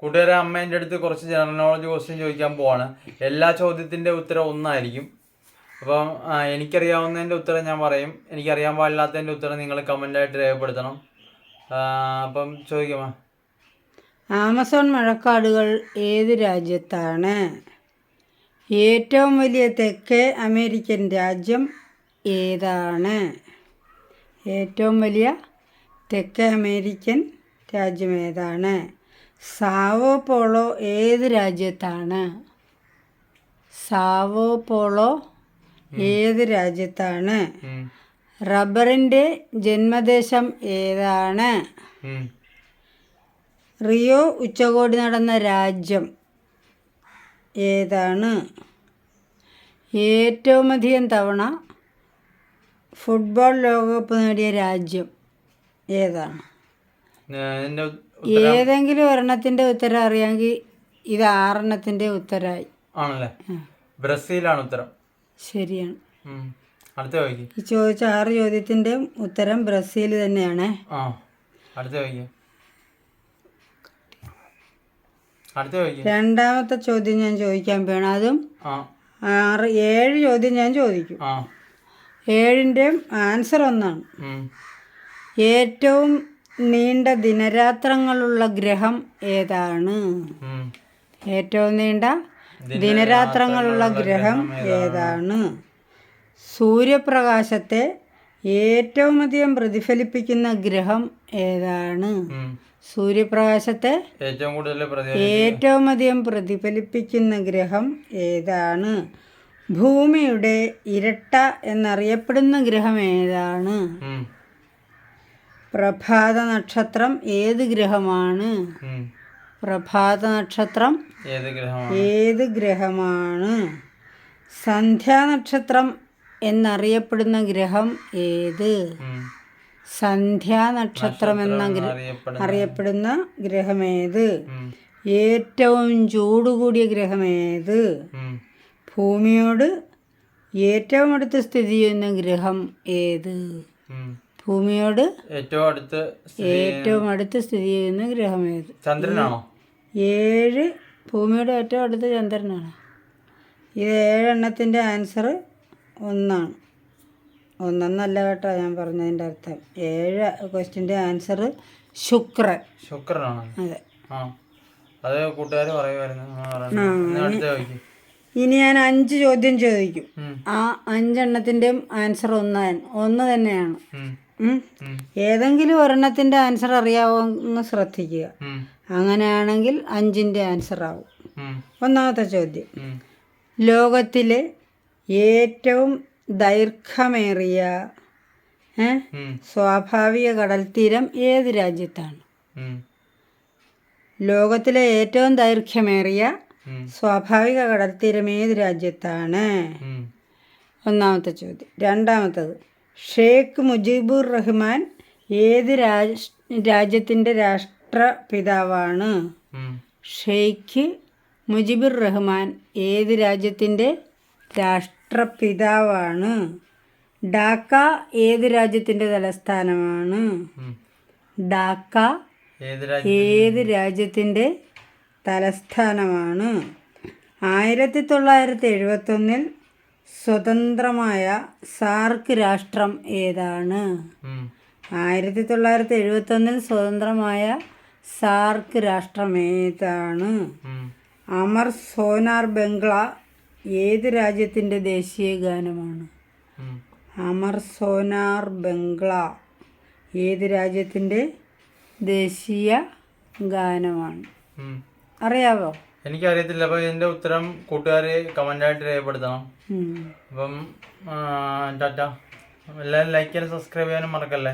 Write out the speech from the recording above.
കൂട്ടുകാരെ, അമ്മ എൻ്റെ അടുത്ത് കുറച്ച് ജനറൽ നോളജ് ക്വസ്റ്റ്യൻ ചോദിക്കാൻ പോവാണ്. എല്ലാ ചോദ്യത്തിൻ്റെ ഉത്തരം ഒന്നായിരിക്കും. അപ്പം എനിക്കറിയാവുന്നതിൻ്റെ ഉത്തരം ഞാൻ പറയും, എനിക്കറിയാൻ പാടില്ലാത്തതിൻ്റെ ഉത്തരം നിങ്ങൾ കമൻ്റായിട്ട് രേഖപ്പെടുത്തണം. അപ്പം ചോദിക്കാമോ? ആമസോൺ മഴക്കാടുകൾ ഏത് രാജ്യത്താണ്? ഏറ്റവും വലിയ തെക്കേ അമേരിക്കൻ രാജ്യം ഏതാണ്? ഏറ്റവും വലിയ തെക്കേ അമേരിക്കൻ രാജ്യം ഏതാണ്? സാവോ പോളോ ഏത് രാജ്യത്താണ്? സാവോ പോളോ ഏത് രാജ്യത്താണ്? റബ്ബറിൻ്റെ ജന്മദേശം ഏതാണ്? റിയോ ഉച്ചകോടി നടന്ന രാജ്യം ഏതാണ്? ഏറ്റവും അധികം തവണ ഫുട്ബോൾ ലോകകപ്പ് നേടിയ രാജ്യം ഏതാണ്? ഏതെങ്കിലും ഒരെണ്ണത്തിൻ്റെ ഉത്തരം അറിയാമെങ്കിൽ ഇത് 6 ഉത്തരമായി ആണല്ലേ. ബ്രസീലാണ് ഉത്തരം. ശരിയാണ്. അടുത്ത ഈ ചോദിച്ച 6 ചോദ്യത്തിൻ്റെ ഉത്തരം ബ്രസീൽ തന്നെയാണ്. രണ്ടാമത്തെ ചോദ്യം ഞാൻ ചോദിക്കാൻ പോകണം. അതും 7 ചോദ്യം ഞാൻ ചോദിക്കും. 7ൻ്റെയും ആൻസർ ഒന്നാണ്. ഏറ്റവും നീണ്ട ദിനരാത്രങ്ങളുള്ള ഗ്രഹം ഏതാണ്? ഏറ്റവും നീണ്ട ദിനരാത്രങ്ങളുള്ള ഗ്രഹം ഏതാണ്? സൂര്യപ്രകാശത്തെ ഏറ്റവും അധികം പ്രതിഫലിപ്പിക്കുന്ന ഗ്രഹം ഏതാണ്? സൂര്യപ്രകാശത്തെ ഏറ്റവും അധികം പ്രതിഫലിപ്പിക്കുന്ന ഗ്രഹം ഏതാണ്? ഭൂമിയുടെ ഇരട്ട എന്നറിയപ്പെടുന്ന ഗ്രഹം ഏതാണ്? പ്രഭാത നക്ഷത്രം ഏത് ഗ്രഹമാണ്? പ്രഭാത നക്ഷത്രം ഏത് ഗ്രഹമാണ്? സന്ധ്യാനക്ഷത്രം എന്നറിയപ്പെടുന്ന ഗ്രഹം ഏത്? സന്ധ്യാനക്ഷത്രം അറിയപ്പെടുന്ന ഗ്രഹമേത്? ഏറ്റവും ചൂട് കൂടിയ ഗ്രഹമേത്? ഭൂമിയോട് ഏറ്റവും അടുത്ത് സ്ഥിതി ചെയ്യുന്ന ഗ്രഹം ഏത്? ഭൂമിയോട് ഏറ്റവും അടുത്ത് സ്ഥിതി ചെയ്യുന്ന ഗ്രഹം ഏത്? ചന്ദ്രനാണോ? 7 ഭൂമിയോട് ഏറ്റവും അടുത്ത് ചന്ദ്രനാണ്. ഇത് 7 എണ്ണത്തിൻ്റെ ആൻസർ ഒന്നാണ്. ഒന്നെന്നല്ല കേട്ടോ ഞാൻ പറഞ്ഞതിൻ്റെ അർത്ഥം. 7 ക്വസ്റ്റ്യൻ്റെ ആൻസർ ശുക്രനാണ്. അതെ, കൂട്ടുകാർ പറയുമായിരുന്നു. ഇനി ഞാൻ 5 ചോദ്യം ചോദിക്കും. ആ 5 എണ്ണത്തിൻ്റെയും ആൻസർ ഒന്ന് തന്നെയാണ്. ഏതെങ്കിലും ഒരെണ്ണത്തിൻ്റെ ആൻസർ അറിയാവോന്ന് ശ്രദ്ധിക്കുക. അങ്ങനെയാണെങ്കിൽ 5ൻ്റെ ആൻസർ ആവും. ഒന്നാമത്തെ ചോദ്യം, ലോകത്തിലെ ഏറ്റവും ദൈർഘ്യമേറിയ സ്വാഭാവിക കടൽത്തീരം ഏത് രാജ്യത്താണ്? ലോകത്തിലെ ഏറ്റവും ദൈർഘ്യമേറിയ സ്വാഭാവിക കടൽത്തീരം ഏത് രാജ്യത്താണ്? ഒന്നാമത്തെ ചോദ്യം. രണ്ടാമത്തത്, ഷേഖ് മുജിബുർ റഹ്മാൻ ഏത് രാജ്യത്തിൻ്റെ രാഷ്ട്രപിതാവാണ്? ഷെയ്ഖ് മുജിബുർ റഹ്മാൻ ഏത് രാജ്യത്തിൻ്റെ രാഷ്ട്രപിതാവാണ്? ഡാക്ക ഏത് രാജ്യത്തിൻ്റെ തലസ്ഥാനമാണ്? ഡാക്ക ഏത് രാജ്യത്തിൻ്റെ തലസ്ഥാനമാണ്? 1971 സ്വതന്ത്രമായ സാർക്ക് രാഷ്ട്രം ഏതാണ്? 1971 സ്വതന്ത്രമായ സാർക്ക് രാഷ്ട്രം ഏതാണ്? അമർ സോനാർ ബംഗ്ല ഏത് രാജ്യത്തിൻ്റെ ദേശീയ ഗാനമാണ്? അമർ സോനാർ ബംഗ്ല ഏത് രാജ്യത്തിൻ്റെ ദേശീയ ഗാനമാണ്? അറിയാവോ? എനിക്കറിയത്തില്ല. അപ്പോൾ ഇതിൻ്റെ ഉത്തരം കൂട്ടുകാർ കമൻ്റായിട്ട് രേഖപ്പെടുത്തണം. അപ്പം ടാറ്റ. എല്ലാവരും ലൈക്ക് ചെയ്യാനും സബ്സ്ക്രൈബ് ചെയ്യാനും മറക്കല്ലേ.